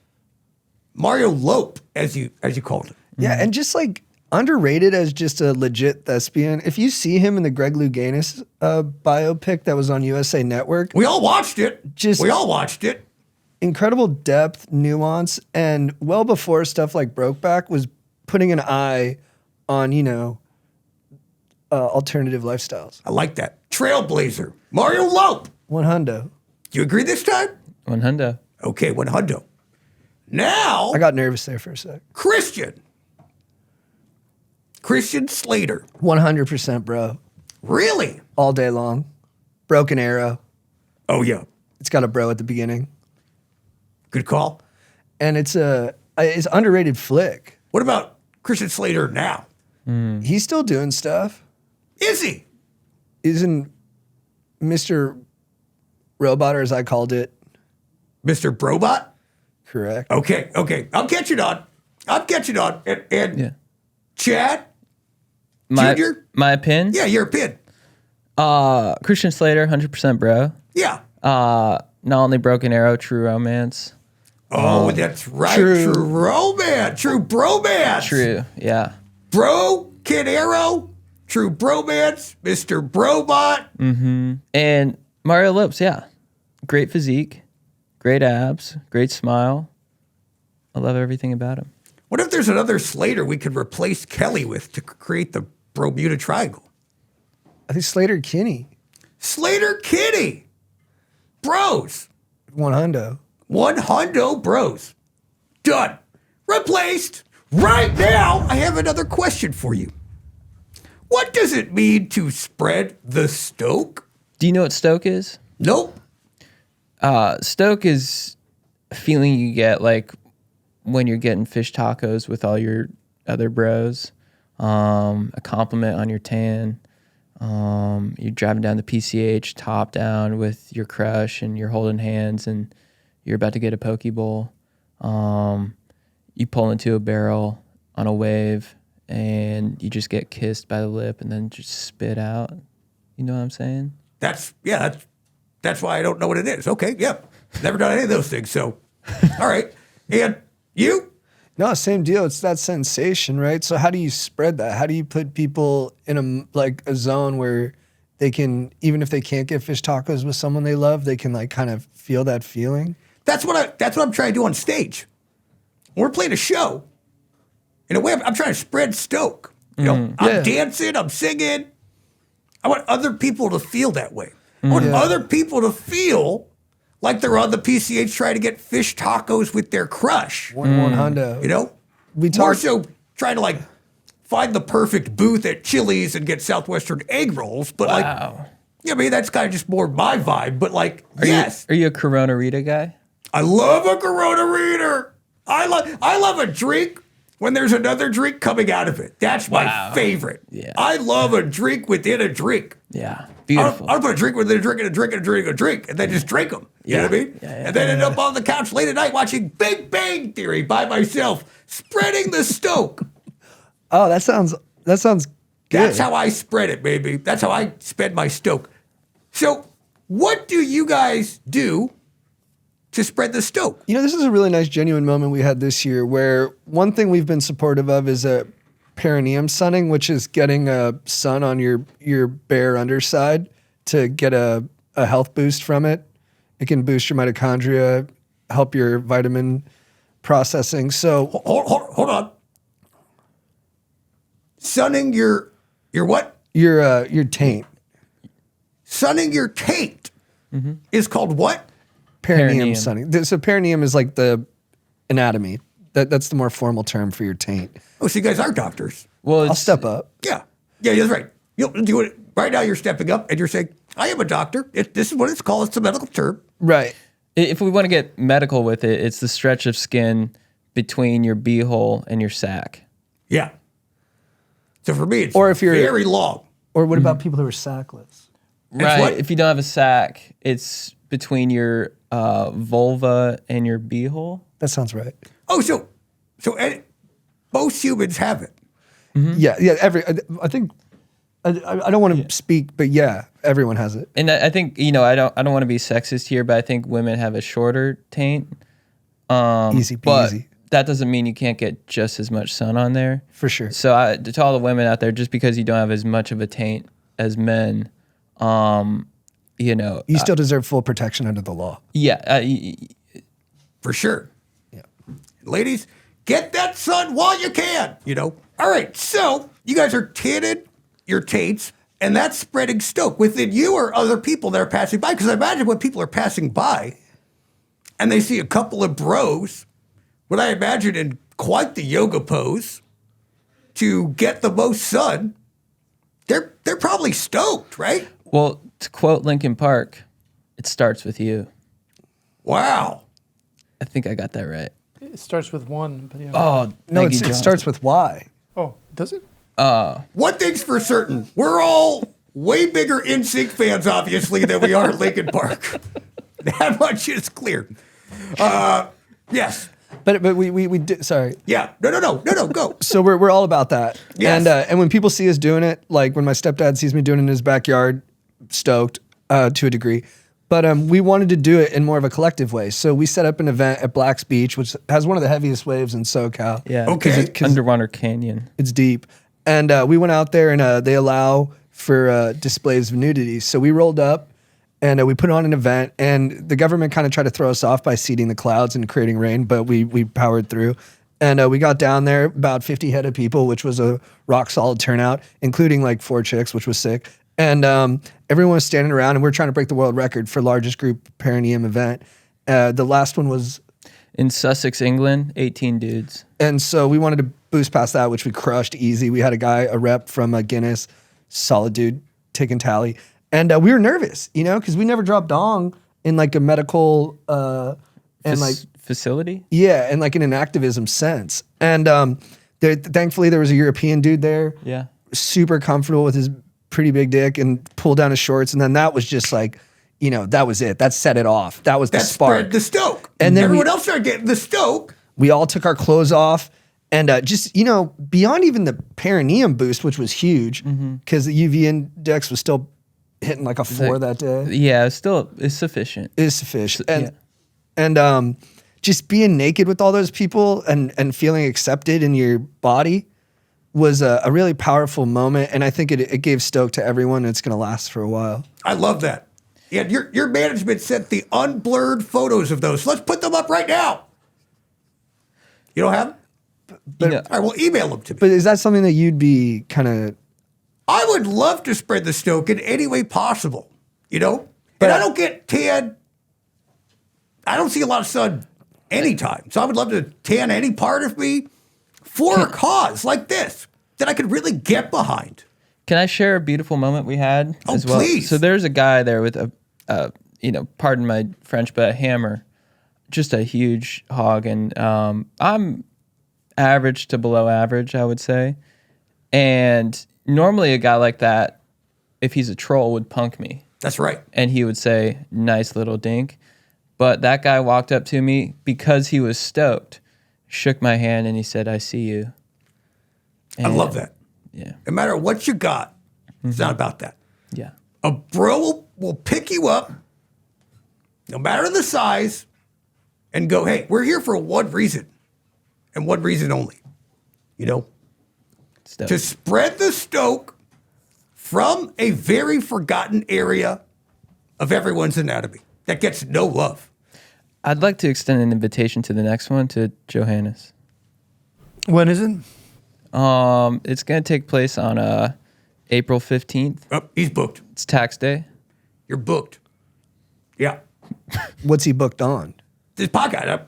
Mario Lope, as you called him. Yeah, and just like underrated as just a legit thespian. If you see him in the Greg Louganis biopic that was on USA Network, We all watched it. incredible depth, nuance, and well before stuff like Brokeback was putting an eye on, alternative lifestyles. I like that. Trailblazer. Mario Lope. One hundo. Do you agree this time? 100. Okay, 100. Now, I got nervous there for a sec. Christian Slater. 100%, bro. Really? All day long. Broken Arrow. Oh, yeah. It's got a bro at the beginning. Good call. And it's underrated flick. What about Christian Slater now? He's still doing stuff. Is he? Isn't Mr. Robot, or as I called it, Mr. Brobot? correct? Okay. I'm catching on. And Yeah. Chad? My Junior? pin? Yeah, you're a pin. Christian Slater, 100% bro. Yeah. Not only Broken Arrow, True Romance. Oh, that's right. True. True romance. True bromance. True, yeah. Bro, Kid Arrow. True bromance. Mr. Brobot. And Mario Lopes, yeah. Great physique, great abs, great smile. I love everything about him. What if there's another Slater we could replace Kelly with to create the Bermuda Triangle? I think Slater Kinney. Slater Kitty. Bros. One hundo. 100 bros. Done. Replaced. Right now, I have another question for you. What does it mean to spread the stoke? Do you know what stoke is? Nope. Stoke is a feeling you get like when you're getting fish tacos with all your other bros, a compliment on your tan. You're driving down the PCH top down with your crush and you're holding hands and you're about to get a poke bowl. You pull into a barrel on a wave and you just get kissed by the lip and then just spit out. You know what I'm saying? That's why I don't know what it is. Okay, yep. Never done any of those things. So, all right. And you? No, same deal. It's that sensation, right? So how do you spread that? How do you put people in a zone where they can, even if they can't get fish tacos with someone they love, they can like kind of feel that feeling? That's what I'm trying to do on stage. When we're playing a show, in a way, I'm trying to spread stoke. You know, I'm dancing, I'm singing. I want other people to feel that way. I want other people to feel like they're on the PCH trying to get fish tacos with their crush. One hundo. You know? We More talked- so trying to like find the perfect booth at Chili's and get Southwestern egg rolls. But like, yeah, I mean, that's kind of just more my vibe. But like, yes, Are you a Corona Rita guy? I love a Corona reader. I love a drink when there's another drink coming out of it. That's my favorite. Yeah. I love a drink within a drink. Yeah. Beautiful. I'll put a drink within a drink and a drink and a drink and a drink, and then just drink them. You know what I mean? And then end up on the couch late at night watching Big Bang Theory by myself, spreading the stoke. Oh, that sounds good. That's how I spread it, baby. That's how I spend my stoke. So, what do you guys do to spread the stoke? You know, this is a really nice, genuine moment we had this year where one thing we've been supportive of is a perineum sunning, which is getting a sun on your bare underside to get a health boost from it. It can boost your mitochondria, help your vitamin processing. So Hold on. Sunning your what? Your taint. Sunning your taint is called what? Perineum sunning. So perineum is like the anatomy. That's the more formal term for your taint. Oh, so you guys are doctors. Well, I'll step up. Yeah, that's right. You'll do it right now. You're stepping up and you're saying, "I am a doctor. This is what it's called. It's a medical term." Right. if we want to get medical with it, it's the stretch of skin between your beehole and your sac. Yeah. So for me, it's Or if you're- very long. Or what about people who are sackless? Right. what? If you don't have a sac, it's between your vulva and your beehole. That sounds right. Oh, so most humans have it. Yeah. I think I don't want to speak, but yeah, everyone has it. And I think, I don't want to be sexist here, but I think women have a shorter taint. Easy But peasy. that doesn't mean you can't get just as much sun on there. For sure. So to all the women out there, just because you don't have as much of a taint as men, You still deserve full protection under the law. yeah, For sure. Yeah. Ladies, get that sun while you can, All right, so you guys are tanning your taints, and that's spreading stoke within you or other people that are passing by. Because I imagine when people are passing by and they see a couple of bros, what I imagine in quite the yoga pose to get the most sun, they're probably stoked, right? well, to quote Linkin Park, it starts with you. Wow. I think I got that right. It starts with one, but yeah. Oh, No, thank you, it John. starts with Y. Oh, does it? One thing's for certain, we're all way bigger NSYNC fans, obviously, than we are Linkin Park. That much is clear. Yes. But we did. Sorry. Yeah. No, go. So we're all about that. Yes. And when people see us doing it, like when my stepdad sees me doing it in his backyard, stoked to a degree. But we wanted to do it in more of a collective way. So we set up an event at Black's Beach, which has one of the heaviest waves in SoCal. Yeah. Okay. Underwater canyon. It's deep. And we went out there and they allow for displays of nudity. So we rolled up and we put on an event, and the government kind of tried to throw us off by seeding the clouds and creating rain, but we powered through. And we got down there, about 50 head of people, which was a rock solid turnout, including like 4 chicks, which was sick. And everyone was standing around, and we're trying to break the world record for largest group perineum event. The last one was, In Sussex, England, 18 dudes. and so we wanted to boost past that, which we crushed easy. We had a rep from Guinness, solid dude, taking tally. And we were nervous, because we never dropped dong in like a medical and like Facility? yeah, and like in an activism sense. And thankfully there was a European dude there, Yeah. super comfortable with his pretty big dick, and pulled down his shorts, and then that was just like, that was it. That set it off. That was the That spark. spread the stoke. And then everyone we- else started getting the stoke. We all took our clothes off, and just beyond even the perineum boost, which was huge, because the UV index was still hitting like a 4 that day. Yeah, it's sufficient. Is sufficient. And just being naked with all those people and feeling accepted in your body was a really powerful moment. And I think it gave stoke to everyone, and it's going to last for a while. I love that. Yeah, your management sent the unblurred photos of those. Let's put them up right now. You don't have them? But, All right, well, email them to me. but is that something that you'd be kind of... I would love to spread the stoke in any way possible, But I don't get tan. I don't see a lot of sun anytime. So I would love to tan any part of me for a cause like this that I could really get behind. Can I share a beautiful moment we had Oh, as well? please. So there's a guy there with pardon my French, but a hammer, just a huge hog, and I'm average to below average, I would say. And normally a guy like that, if he's a troll, would punk me. That's right. And he would say, nice little dink. But that guy walked up to me because he was stoked, shook my hand, and he said, I see you. I love that. Yeah. No matter what you got, it's not about that. Yeah. A bro will pick you up, no matter the size, and go, hey, we're here for one reason, and one reason only. You know? Stoked. To spread the stoke from a very forgotten area of everyone's anatomy that gets no love. I'd like to extend an invitation to the next one to Johannes. When is it? It's going to take place on April 15th. Oh, he's booked. It's tax day. You're booked. Yeah. What's he booked on? This podcast,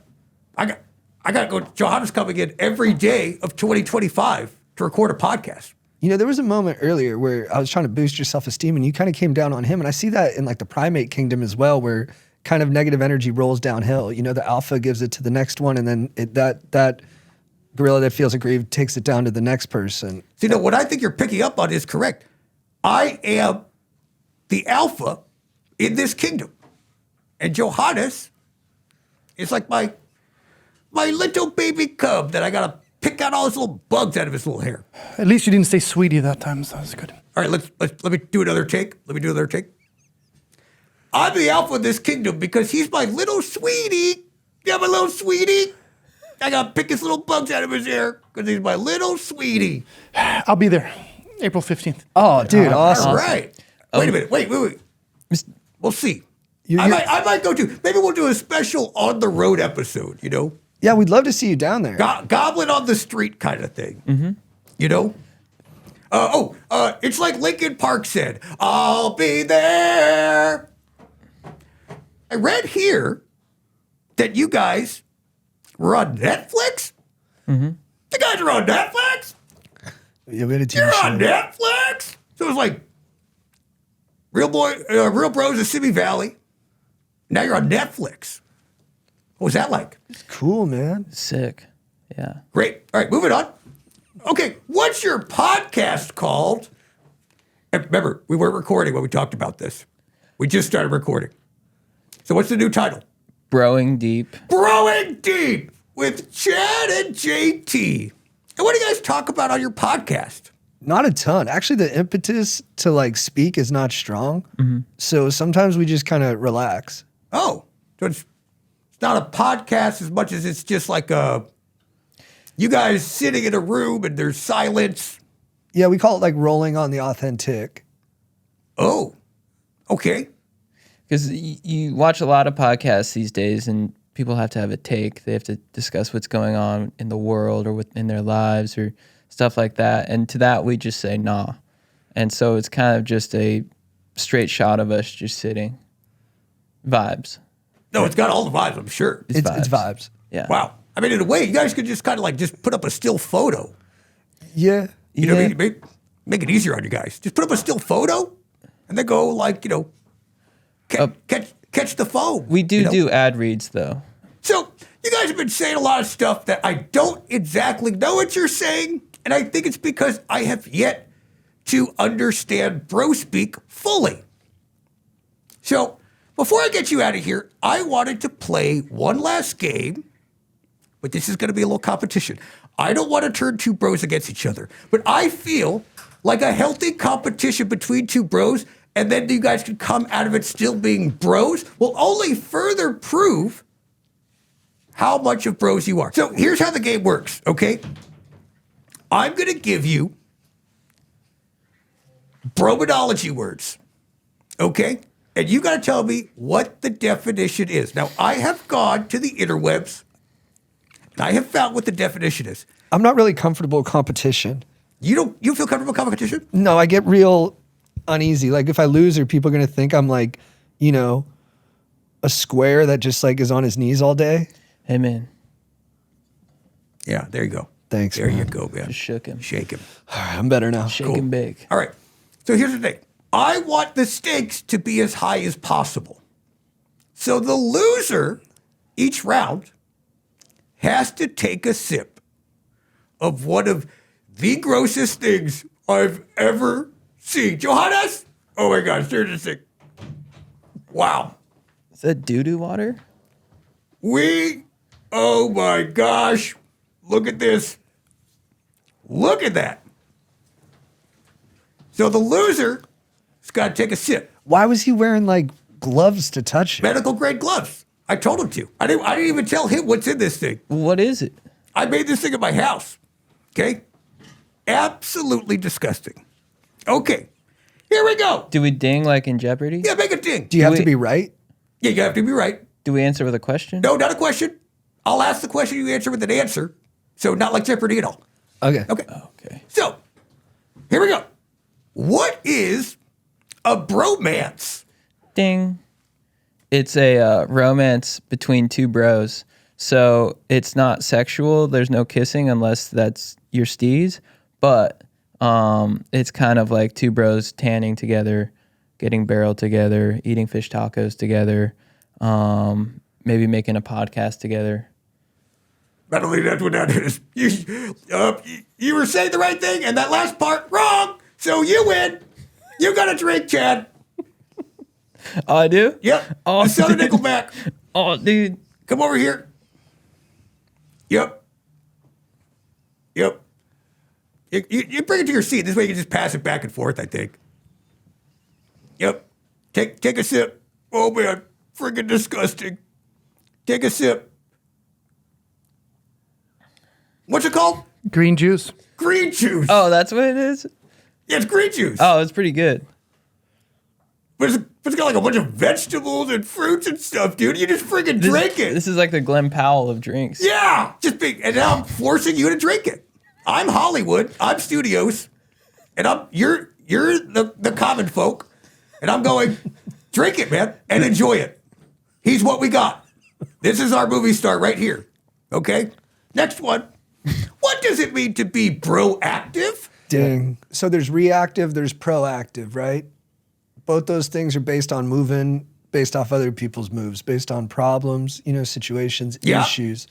I got to go. Johannes coming in every day of 2025 to record a podcast. You know, there was a moment earlier where I was trying to boost your self-esteem and you kind of came down on him. And I see that in like the primate kingdom as well, where kind of negative energy rolls downhill. You know, the alpha gives it to the next one, and then that gorilla that feels aggrieved takes it down to the next person. So, you know, what I think you're picking up on is correct. I am the alpha in this kingdom. And Johannes is like my little baby cub that I got to pick out all his little bugs out of his little hair. At least you didn't say sweetie that time, so that was good. All right, let me do another take. I'm the alpha of this kingdom because he's my little sweetie. Yeah, my little sweetie. I got to pick his little bugs out of his hair because he's my little sweetie. I'll be there, April 15th. Oh, dude, awesome. All right. Wait a minute. Wait. We'll see. You- I might go to, maybe we'll do a special on the road episode, you know? Yeah, we'd love to see you down there. Goblin on the street kind of thing. Mm-hmm. You know? It's like Linkin Park said, I'll be there. I read here that you guys were on Netflix. Mm-hmm. You guys are on Netflix? Yeah, we had a TV You're show. on Netflix? So it was like Real Bros of Simi Valley. Now you're on Netflix. What was that like? Cool, man. Sick. Yeah. Great. All right, moving on. Okay, what's your podcast called? And remember, we weren't recording when we talked about this. We just started recording. So what's the new title? Growing deep. Growing Deep with Chad and JT. And what do you guys talk about on your podcast? Not a ton. Actually, the impetus to like speak is not strong. Mm-hmm. So sometimes we just kind of relax. Oh, so it's not a podcast as much as it's just like you guys sitting in a room and there's silence. Yeah, we call it like rolling on the authentic. Oh, okay. Because you watch a lot of podcasts these days, and people have to have a take. They have to discuss what's going on in the world or in their lives or stuff like that. And to that, we just say, nah. And so it's kind of just a straight shot of us just sitting. Vibes. No, it's got all the vibes, I'm sure. It's vibes. Yeah. Wow. I mean, in a way, you guys could just kind of like just put up a still photo. Yeah. You know what I mean? Make it easier on you guys. Just put up a still photo and then go like, you know, catch the phone. We do you know? do ad reads, though. So you guys have been saying a lot of stuff that I don't exactly know what you're saying. And I think it's because I have yet to understand bro speak fully. So before I get you out of here, I wanted to play one last game, but this is going to be a little competition. I don't want to turn two bros against each other, but I feel like a healthy competition between two bros, and then you guys can come out of it still being bros, will only further prove how much of bros you are. So here's how the game works, okay? I'm going to give you bromatology words, okay? And you got to tell me what the definition is. Now, I have gone to the interwebs, and I have found what the definition is. I'm not really comfortable with competition. You feel comfortable with competition? No, I get real uneasy. Like if I lose, are people going to think I'm like, you know, a square that just like is on his knees all day? Hey, man. Yeah, there you go. Thanks, There man. you go, man. Just shook him. Shake him. All right, I'm better now. Shake him big. All right. So here's the thing. I want the stakes to be as high as possible. So the loser each round has to take a sip of one of the grossest things I've ever seen. Johannes? Oh my gosh, there's this thing. Wow. Is that doo-doo water? Oh my gosh. Look at this. Look at that. So the loser has got to take a sip. Why was he wearing like gloves to touch it? Medical grade gloves. I told him to. I didn't even tell him what's in this thing. What is it? I made this thing at my house. Okay? Absolutely disgusting. Okay. Here we go. Do we ding like in Jeopardy? Yeah, make a ding. Do you have to be right? Yeah, you have to be right. Do we answer with a question? No, not a question. I'll ask the question, you answer with an answer. So not like Jeopardy at all. Okay. Okay. Okay. So, here we go. What is a bromance? Ding. It's a romance between two bros. So it's not sexual. There's no kissing unless that's your steez. But it's kind of like two bros tanning together, getting barreled together, eating fish tacos together, maybe making a podcast together. I don't think that's what that is. You were saying the right thing, and that last part, wrong. So you win. You got a drink, Chad. Oh, I do? Yep. Oh, The Southern Nickelback. Oh, dude. Come over here. Yep. You bring it to your seat. This way you can just pass it back and forth, I think. Yep. Take a sip. Oh, man. Freaking disgusting. Take a sip. What's it called? Green juice. Green juice. Oh, that's what it is? Yeah, it's green juice. Oh, it's pretty good. But it's got like a bunch of vegetables and fruits and stuff, dude. You just freaking drink it. This is like the Glenn Powell of drinks. Yeah. And now I'm forcing you to drink it. I'm Hollywood. I'm studios. And you're the common folk. And I'm going, drink it, man, and enjoy it. He's what we got. This is our movie star right here. Okay? Next one. What does it mean to be proactive? Ding. So there's reactive, there's proactive, right? Both those things are based on moving, based off other people's moves, based on problems, situations, Yeah. issues.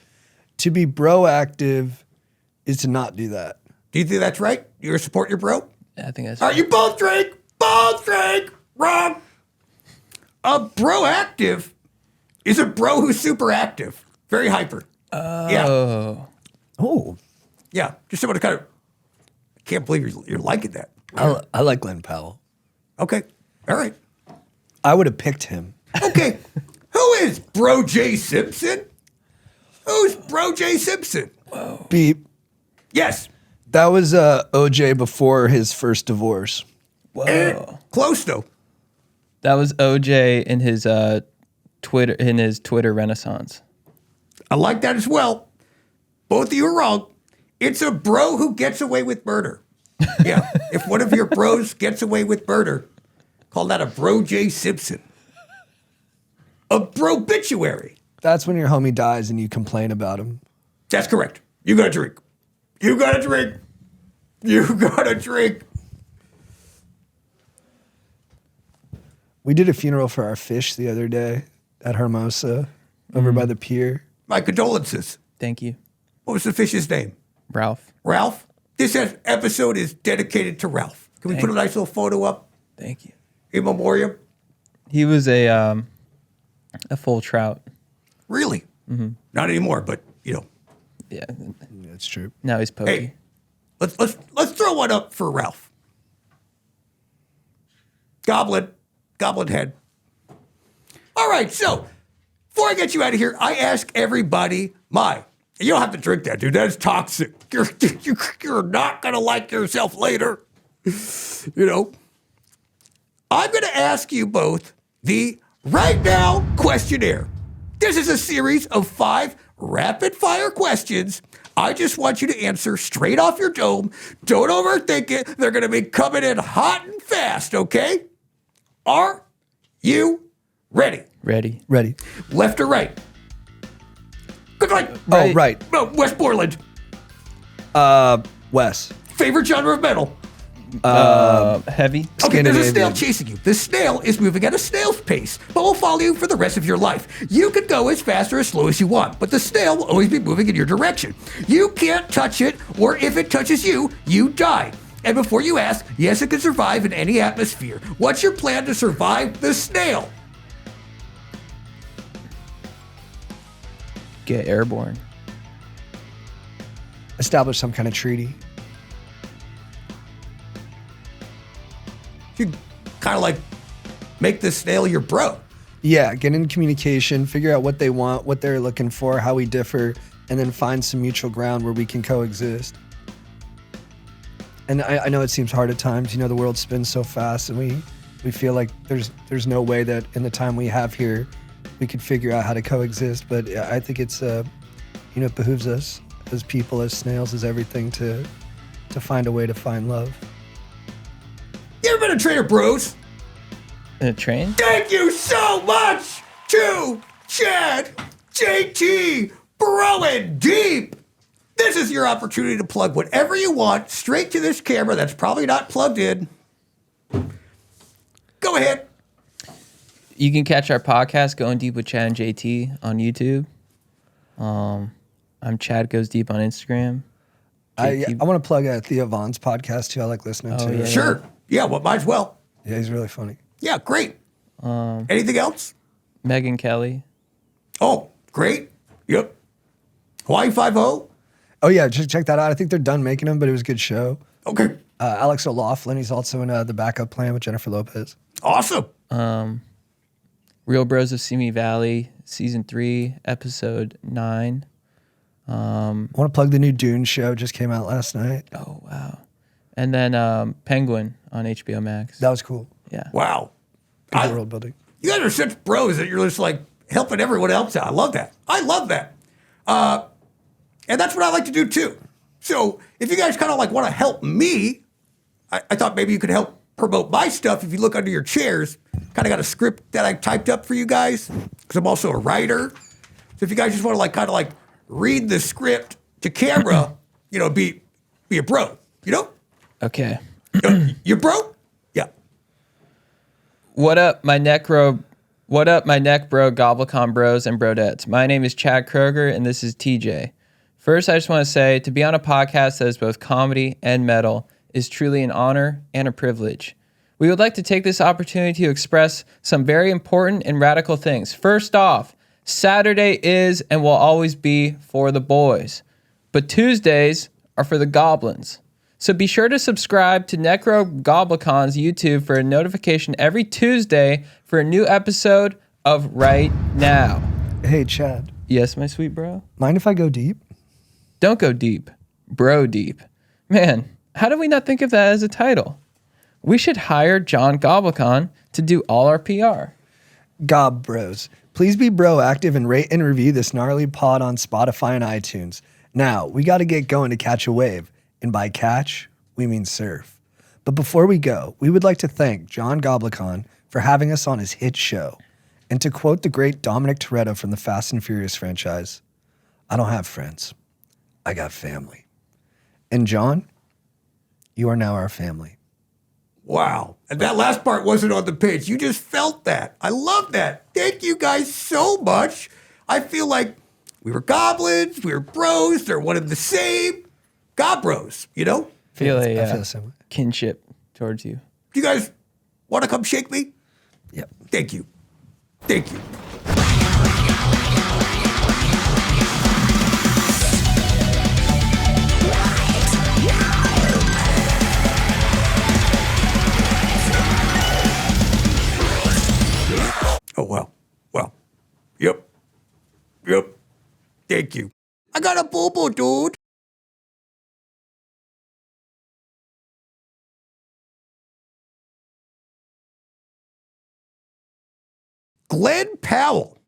To be proactive is to not do that. Do you think that's right? You support your bro? I think that's All right, you both drink. Both drink. Wrong. A proactive is a bro who's super active. Very hyper. Yeah. Oh, Yeah. Just someone to kind of, I can't believe you're liking that. I like Glenn Powell. Okay. All right. I would have picked him. Okay. Who is Bro J Simpson? Who's Bro J Simpson? Beep. Yes. That was OJ before his first divorce. Close though. That was OJ in his Twitter renaissance. I like that as well. Both of you are wrong. It's a bro who gets away with murder. Yeah. If one of your bros gets away with murder, call that a Bro J Simpson. A brobituary. That's when your homie dies and you complain about him. That's correct. You got to drink. You got to drink. You got to drink. We did a funeral for our fish the other day at Hermosa over by the pier. My condolences. Thank you, What was the fish's name? Ralph. Ralph? This episode is dedicated to Ralph. Can we put a nice little photo up Thank you. in memoriam? He was a full trout. Really? Mm-hmm. Not anymore, but Yeah. That's true. Now he's pokey. Hey, let's throw one up for Ralph. Goblin head. All right, so before I get you out of here, I ask everybody, you don't have to drink that, dude. That is toxic. You're not gonna like yourself later. I'm gonna ask you both the right now questionnaire. This is a series of 5 rapid fire questions. I just want you to answer straight off your dome. Don't overthink it. They're going to be coming in hot and fast, okay? Are you ready? Ready. Ready. Left or right? Good night. Oh, right. Westmoreland. Wes. Favorite genre of metal? Heavy. Okay, there's a snail Scandinavian. chasing you. The snail is moving at a snail's pace, but will follow you for the rest of your life. You can go as fast or as slow as you want, but the snail will always be moving in your direction. You can't touch it, or if it touches you, you die. And before you ask, yes, it can survive in any atmosphere. What's your plan to survive the snail? Get airborne. Establish some kind of treaty. You kind of like make the snail your bro. Yeah, get in communication, figure out what they want, what they're looking for, how we differ, and then find some mutual ground where we can coexist. And I know it seems hard at times. You know, the world spins so fast, and we feel like there's no way that in the time we have here, we could figure out how to coexist. But I think it's it behooves us as people, as snails, as everything to find a way to find love. You ever been a Trader Bros? In a train? Thank you so much to Chad, JT, Broing Deep. This is your opportunity to plug whatever you want straight to this camera that's probably not plugged in. Go ahead. You can catch our podcast, Going Deep with Chad and JT, on YouTube. I'm Chad Goes Deep on Instagram. I want to plug Theo Vaughn's podcast too. I like listening to it. yeah. Sure. Yeah, well, might as well. Yeah, he's really funny. Yeah, great. Anything else? Megan Kelly. Oh, great. Yep. Hawaii 5-0. Oh yeah, just check that out. I think they're done making them, but it was a good show. Okay. Alex O'Loughlin, he's also in the backup plan with Jennifer Lopez. Awesome. Real Bros of Simi Valley, Season 3, Episode 9. I want to plug the new Dune show, just came out last night. Oh, wow. And then Penguin on HBO Max. That was cool. Yeah. Wow. Good world building. You guys are such bros that you're just like helping everyone else out. I love that. I love that. And that's what I like to do too. So if you guys kind of like want to help me, I thought maybe you could help promote my stuff. If you look under your chairs, kind of got a script that I typed up for you guys because I'm also a writer. So if you guys just want to like kind of like read the script to camera, be a bro, Okay. You bro? Yeah. What up, my neck bro Goblikon bros and brodettes? My name is Chad Kroger, and this is TJ. First, I just want to say, to be on a podcast that is both comedy and metal is truly an honor and a privilege. We would like to take this opportunity to express some very important and radical things. First off, Saturday is and will always be for the boys, but Tuesdays are for the goblins. So be sure to subscribe to Nekrogoblikon's YouTube for a notification every Tuesday for a new episode of Right Now. Hey, Chad, Yes, my sweet bro? mind if I go deep? Don't go deep. Bro deep. Man, how did we not think of that as a title? We should hire John Goblikon to do all our PR. Gob Bros, please be proactive and rate and review this gnarly pod on Spotify and iTunes. Now, we got to get going to catch a wave. And by catch, we mean surf. But before we go, we would like to thank John Goblikon for having us on his hit show. And to quote the great Dominic Toretto from the Fast and Furious franchise, I don't have friends. I got family. And John, you are now our family. Wow. And that last part wasn't on the page. You just felt that. I love that. Thank you guys so much. I feel like we were goblins, we were bros, they're one and the same. God bros, Feel I feel a the same way. kinship towards you. You guys want to come shake me? Yep. Thank you. Thank you. Oh, wow. Well, yep. Thank you. I got a boo-boo, dude. Glenn Powell